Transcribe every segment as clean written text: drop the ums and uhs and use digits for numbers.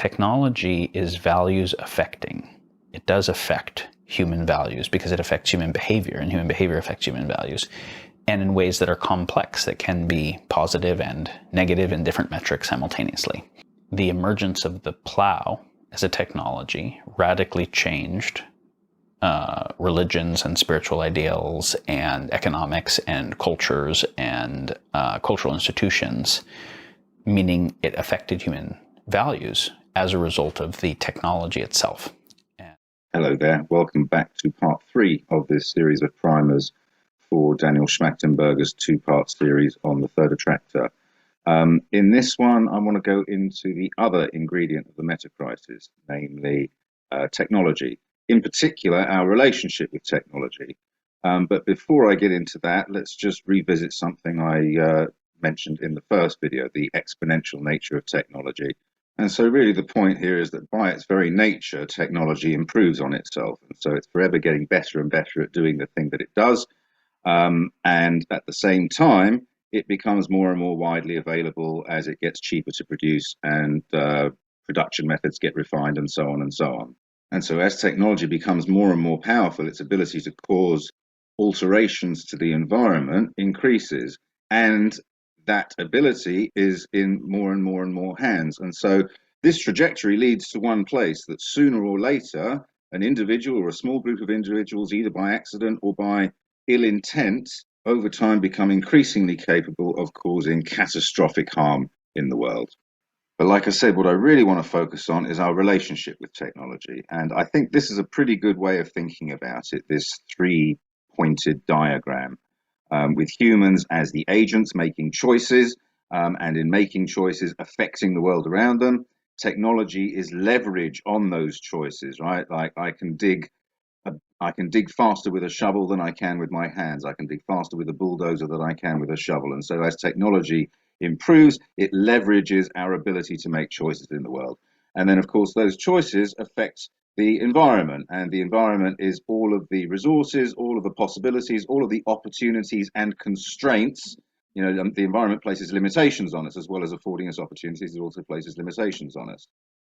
technology is values affecting. It does affect human values because it affects human behavior, and human behavior affects human values, and in ways that are complex, that can be positive and negative in different metrics simultaneously. The emergence of the plow as a technology radically changed religions and spiritual ideals and economics and cultures and cultural institutions, meaning it affected human values as a result of the technology itself. Hello there. Welcome back to part 3 of this series of primers for Daniel Schmachtenberger's 2-part series on the third attractor. In this one, I want to go into the other ingredient of the meta-crisis, namely technology. In particular, our relationship with technology. But before I get into that, let's just revisit something I mentioned in the first video, the exponential nature of technology. And so really the point here is that by its very nature, technology improves on itself. And so it's forever getting better and better at doing the thing that it does. And at the same time, it becomes more and more widely available as it gets cheaper to produce and production methods get refined and so on and so on. And so as technology becomes more and more powerful, its ability to cause alterations to the environment increases. And that ability is in more and more and more hands. And so this trajectory leads to one place, that sooner or later, an individual or a small group of individuals, either by accident or by ill intent, over time become increasingly capable of causing catastrophic harm in the world. But like I said, what I really want to focus on is our relationship with technology. And I think this is a pretty good way of thinking about it, this 3-pointed diagram. With humans as the agents making choices, and in making choices affecting the world around them. Technology is leverage on those choices, right? Like I can dig faster with a shovel than I can with my hands. I can dig faster with a bulldozer than I can with a shovel. And so as technology improves, it leverages our ability to make choices in the world. And then, of course, those choices affect the environment, and the environment is all of the resources, all of the possibilities, all of the opportunities and constraints. You know, the environment places limitations on us, as well as affording us opportunities. It also places limitations on us.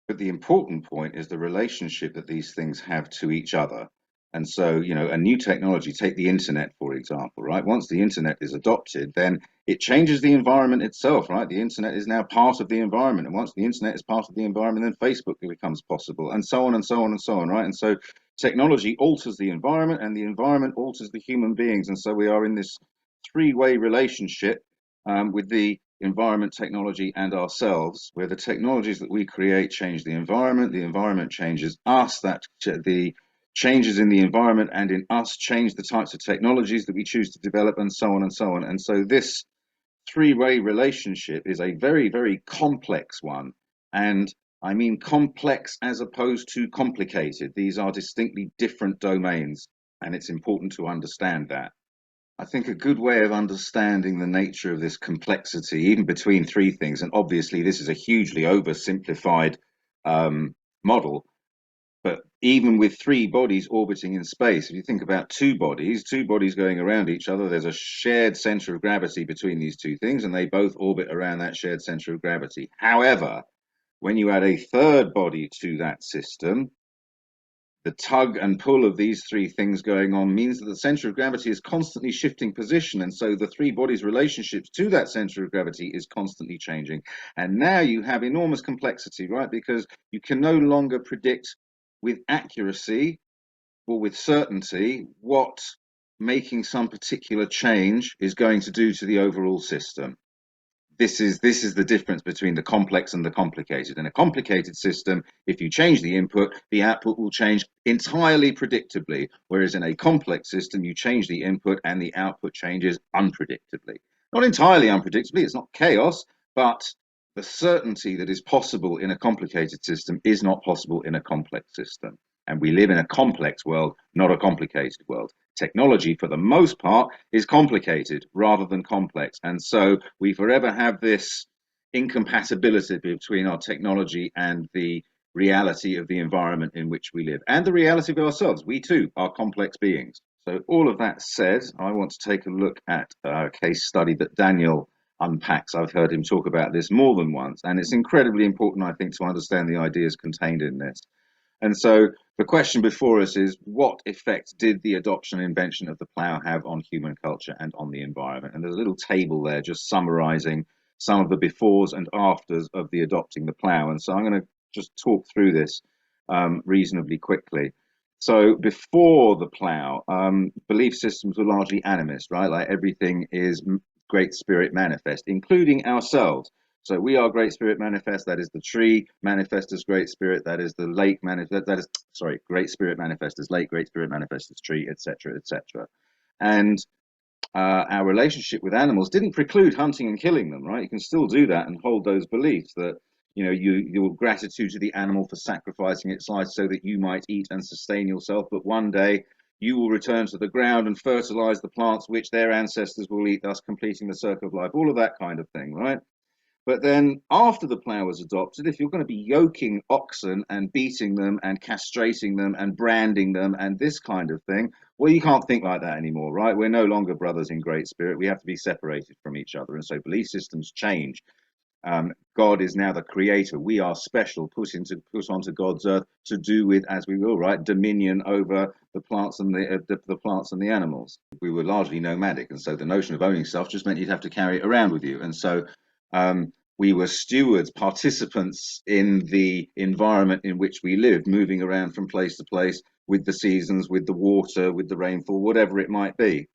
But the important point is the relationship that these things have to each other. And so, you know, a new technology, take the internet, for example, right? Once the internet is adopted, then it changes the environment itself, right? The internet is now part of the environment. And once the internet is part of the environment, then Facebook becomes possible, and so on and so on and so on, right? And so technology alters the environment, and the environment alters the human beings. And so we are in this 3-way relationship with the environment, technology, and ourselves, where the technologies that we create change the environment changes us, that the changes in the environment and in us change the types of technologies that we choose to develop, and so on and so on. And so this 3-way relationship is a very, very complex one. And I mean complex as opposed to complicated. These are distinctly different domains, and it's important to understand that. I think a good way of understanding the nature of this complexity, even between 3 things, and obviously this is a hugely oversimplified model, but even with 3 bodies orbiting in space, if you think about 2 bodies going around each other, there's a shared center of gravity between these 2 things, and they both orbit around that shared center of gravity. However, when you add a 3rd body to that system, the tug and pull of these 3 things going on means that the center of gravity is constantly shifting position. And so the 3 bodies' relationships to that center of gravity is constantly changing. And now you have enormous complexity, right? Because you can no longer predict with accuracy or with certainty what making some particular change is going to do to the overall system. This is the difference between the complex and the complicated. In a complicated system, if you change the input, the output will change entirely predictably, whereas in a complex system, you change the input and the output changes unpredictably. Not entirely unpredictably, it's not chaos, but the certainty that is possible in a complicated system is not possible in a complex system. And we live in a complex world, not a complicated world. Technology, for the most part, is complicated rather than complex. And so we forever have this incompatibility between our technology and the reality of the environment in which we live, and the reality of ourselves. We too are complex beings. So all of that said, I want to take a look at a case study that Daniel unpacks. I've heard him talk about this more than once, and it's incredibly important, I think, to understand the ideas contained in this. And so the question before us is, what effect did the adoption and invention of the plough have on human culture and on the environment? And there's a little table there just summarizing some of the befores and afters of the adopting the plough. And so I'm going to just talk through this reasonably quickly. So before the plough, belief systems were largely animist, right? Like everything is great spirit manifest, including ourselves. So we are great spirit manifest. That is the tree manifest as great spirit. That is the lake manifest. That is, sorry, great spirit manifest as lake, great spirit manifest as tree, etc., etc. And our relationship with animals didn't preclude hunting and killing them, right? You can still do that and hold those beliefs that your gratitude to the animal for sacrificing its life so that you might eat and sustain yourself, but one day you will return to the ground and fertilize the plants which their ancestors will eat, thus completing the circle of life. All of that kind of thing, right? But then after the plough was adopted, if you're going to be yoking oxen and beating them and castrating them and branding them and this kind of thing, well, you can't think like that anymore, right? We're no longer brothers in great spirit. We have to be separated from each other. And so belief systems change. God is now the creator. We are special, put onto God's earth to do with as we will, right? Dominion over the plants and the plants and the animals. We were largely nomadic, and so the notion of owning stuff just meant you'd have to carry it around with you. And so we were stewards, participants in the environment in which we lived, moving around from place to place with the seasons, with the water, with the rainfall, whatever it might be.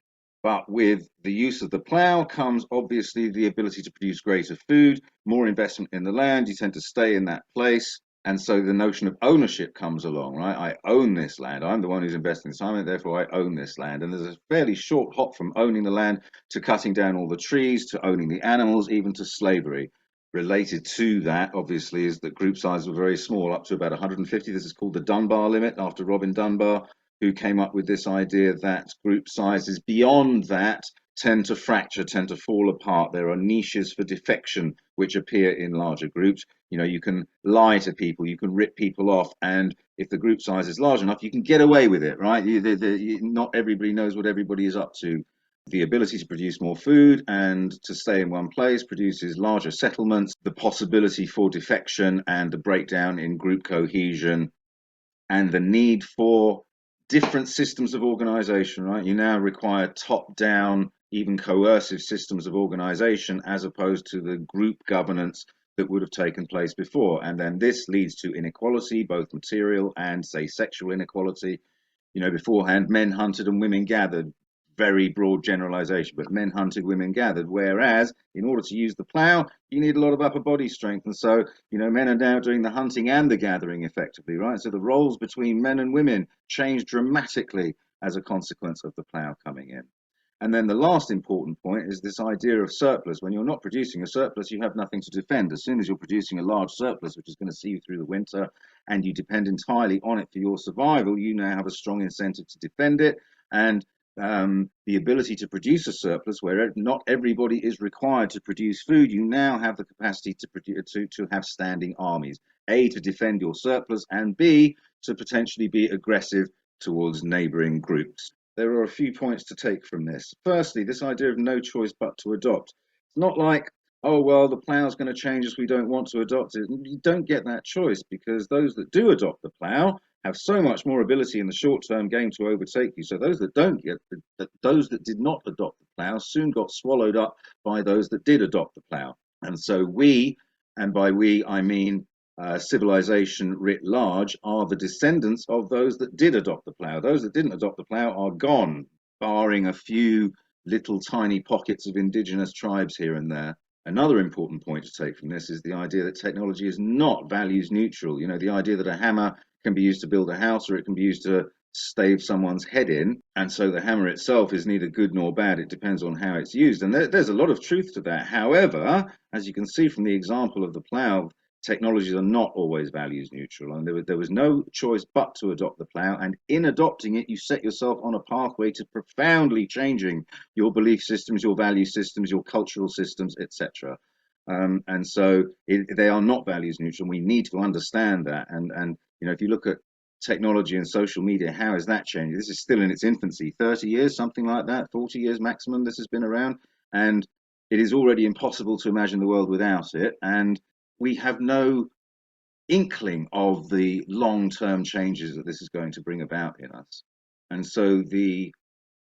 But with the use of the plough comes obviously the ability to produce greater food, more investment in the land. You tend to stay in that place. And so the notion of ownership comes along, right? I own this land. I'm the one who's investing this time, and therefore I own this land. And there's a fairly short hop from owning the land to cutting down all the trees, to owning the animals, even to slavery. Related to that, obviously, is that group sizes were very small, up to about 150. This is called the Dunbar limit, after Robin Dunbar, who came up with this idea that group sizes beyond that tend to fracture, tend to fall apart. There are niches for defection which appear in larger groups. You can lie to people, you can rip people off, and if the group size is large enough, you can get away with it, right? Not everybody knows what everybody is up to. The ability to produce more food and to stay in one place produces larger settlements, the possibility for defection and the breakdown in group cohesion, and the need for different systems of organization, right? You now require top-down, even coercive systems of organization as opposed to the group governance that would have taken place before. And then this leads to inequality, both material and, say, sexual inequality. Beforehand, men hunted and women gathered. Very broad generalization, but men hunted, women gathered. Whereas, in order to use the plough, you need a lot of upper body strength. And so, men are now doing the hunting and the gathering effectively, right? So the roles between men and women change dramatically as a consequence of the plough coming in. And then the last important point is this idea of surplus. When you're not producing a surplus, you have nothing to defend. As soon as you're producing a large surplus, which is going to see you through the winter, and you depend entirely on it for your survival, you now have a strong incentive to defend it. And the ability to produce a surplus where not everybody is required to produce food, you now have the capacity to have standing armies, A, to defend your surplus, and B, to potentially be aggressive towards neighboring groups. There are a few points to take from this. Firstly, this idea of no choice but to adopt. It's not like, oh, well, the plough's going to change us, we don't want to adopt it. You don't get that choice, because those that do adopt the plough have so much more ability in the short-term game to overtake you. So those that those that did not adopt the plough soon got swallowed up by those that did adopt the plough. And so we, and by we I mean civilization writ large, are the descendants of those that did adopt the plough. Those that didn't adopt the plough are gone, barring a few little tiny pockets of indigenous tribes here and there. Another important point to take from this is the idea that technology is not values neutral. The idea that a hammer can be used to build a house, or it can be used to stave someone's head in. And so the hammer itself is neither good nor bad. It depends on how it's used. And there's a lot of truth to that. However, as you can see from the example of the plough, technologies are not always values neutral. And there was no choice but to adopt the plough. And in adopting it, you set yourself on a pathway to profoundly changing your belief systems, your value systems, your cultural systems, etc. And so they are not values neutral. We need to understand that. And if you look at technology and social media, how has that changed? This is still in its infancy, 30 years, something like that, 40 years maximum this has been around. And it is already impossible to imagine the world without it, and we have no inkling of the long-term changes that this is going to bring about in us. And so the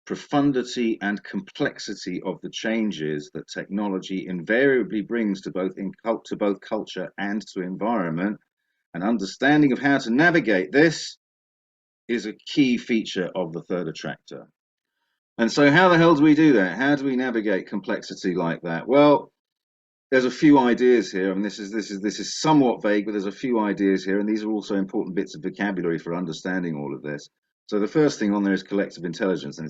profundity and complexity of the changes that technology invariably brings to both culture and to environment, an understanding of how to navigate this is a key feature of the third attractor. And so how the hell do we do that? How do we navigate complexity like that? Well, there's a few ideas here. I mean, this is somewhat vague, but there's a few ideas here, and these are also important bits of vocabulary for understanding all of this. So the first thing on there is collective intelligence, and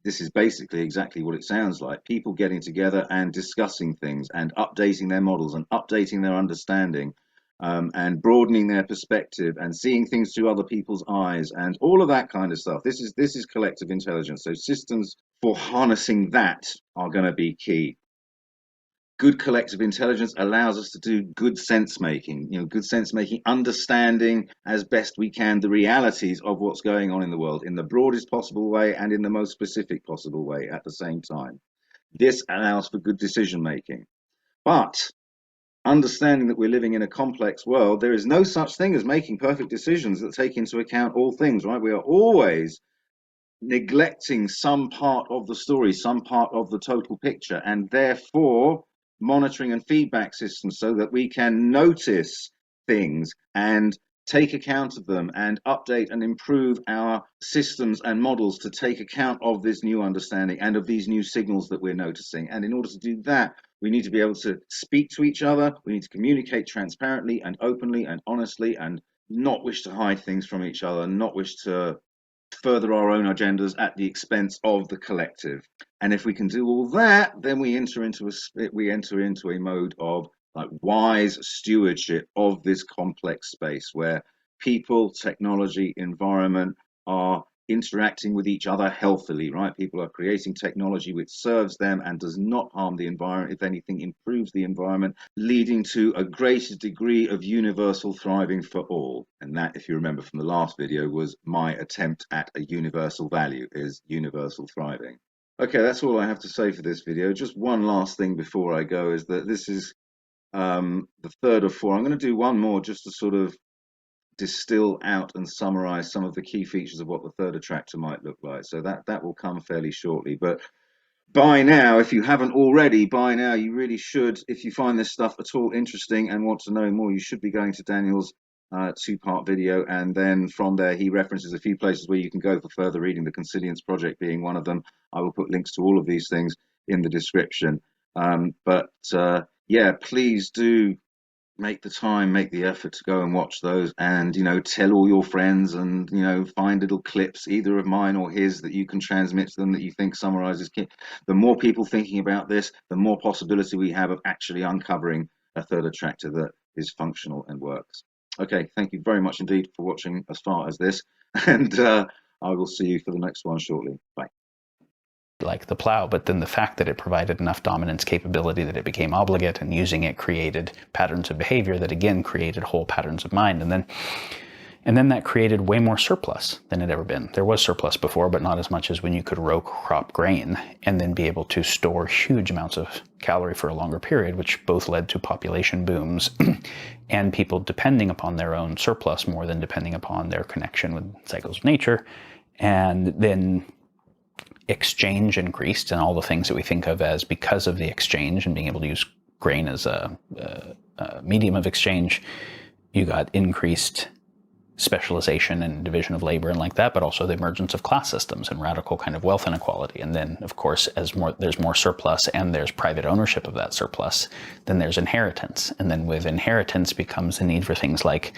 this is basically exactly what it sounds like. People getting together and discussing things and updating their models and updating their understanding, and broadening their perspective and seeing things through other people's eyes and all of that kind of stuff. This is collective intelligence. So systems for harnessing that are going to be key. Good collective intelligence allows us to do good sense making, good sense making, understanding as best we can the realities of what's going on in the world in the broadest possible way and in the most specific possible way at the same time. This allows for good decision making. But understanding that we're living in a complex world, there is no such thing as making perfect decisions that take into account all things, right? We are always neglecting some part of the story, some part of the total picture, and therefore monitoring and feedback systems so that we can notice things and take account of them and update and improve our systems and models to take account of this new understanding and of these new signals that we're noticing. And in order to do that, we need to be able to speak to each other. We need to communicate transparently and openly and honestly and not wish to hide things from each other, not wish to further our own agendas at the expense of the collective. And if we can do all that, then we enter into a mode of like wise stewardship of this complex space where people, technology, environment are interacting with each other healthily, right? People are creating technology which serves them and does not harm the environment, if anything, improves the environment, leading to a greater degree of universal thriving for all. And that, if you remember from the last video, was my attempt at a universal value, is universal thriving. Okay, that's all I have to say for this video. Just one last thing before I go is that this is the third of four. I'm going to do one more just to sort of distill out and summarize some of the key features of what the third attractor might look like. So that will come fairly shortly. But by now, if you haven't already, by now you really should, if you find this stuff at all interesting and want to know more, you should be going to Daniel's two-part video, and then from there he references a few places where you can go for further reading, the Consilience Project being one of them. I will put links to all of these things in the description. Yeah, please do make the time, make the effort to go and watch those, and tell all your friends, and find little clips either of mine or his that you can transmit to them that you think summarizes the more people thinking about this, the more possibility we have of actually uncovering a third attractor that is functional and works. Okay, thank you very much indeed for watching as far as this, and I will see you for the next one shortly. Bye. Like the plow, but then the fact that it provided enough dominance capability that it became obligate, and using it created patterns of behavior that again created whole patterns of mind, and then that created way more surplus than it ever been. There was surplus before, but not as much as when you could row crop grain and then be able to store huge amounts of calorie for a longer period, which both led to population booms and people depending upon their own surplus more than depending upon their connection with cycles of nature. And then exchange increased, and all the things that we think of as because of the exchange and being able to use grain as a medium of exchange, you got increased specialization and division of labor and like that, but also the emergence of class systems and radical kind of wealth inequality. And then, of course, as there's more surplus and there's private ownership of that surplus, then there's inheritance. And then with inheritance becomes the need for things like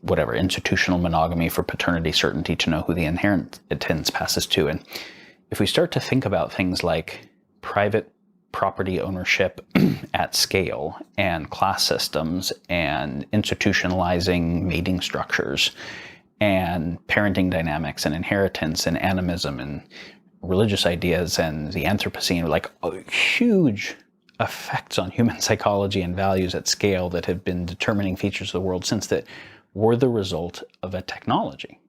whatever, institutional monogamy for paternity certainty to know who the inheritance passes to. And if we start to think about things like private property ownership at scale and class systems and institutionalizing mating structures and parenting dynamics and inheritance and animism and religious ideas and the Anthropocene, like huge effects on human psychology and values at scale that have been determining features of the world since that, were the result of a technology.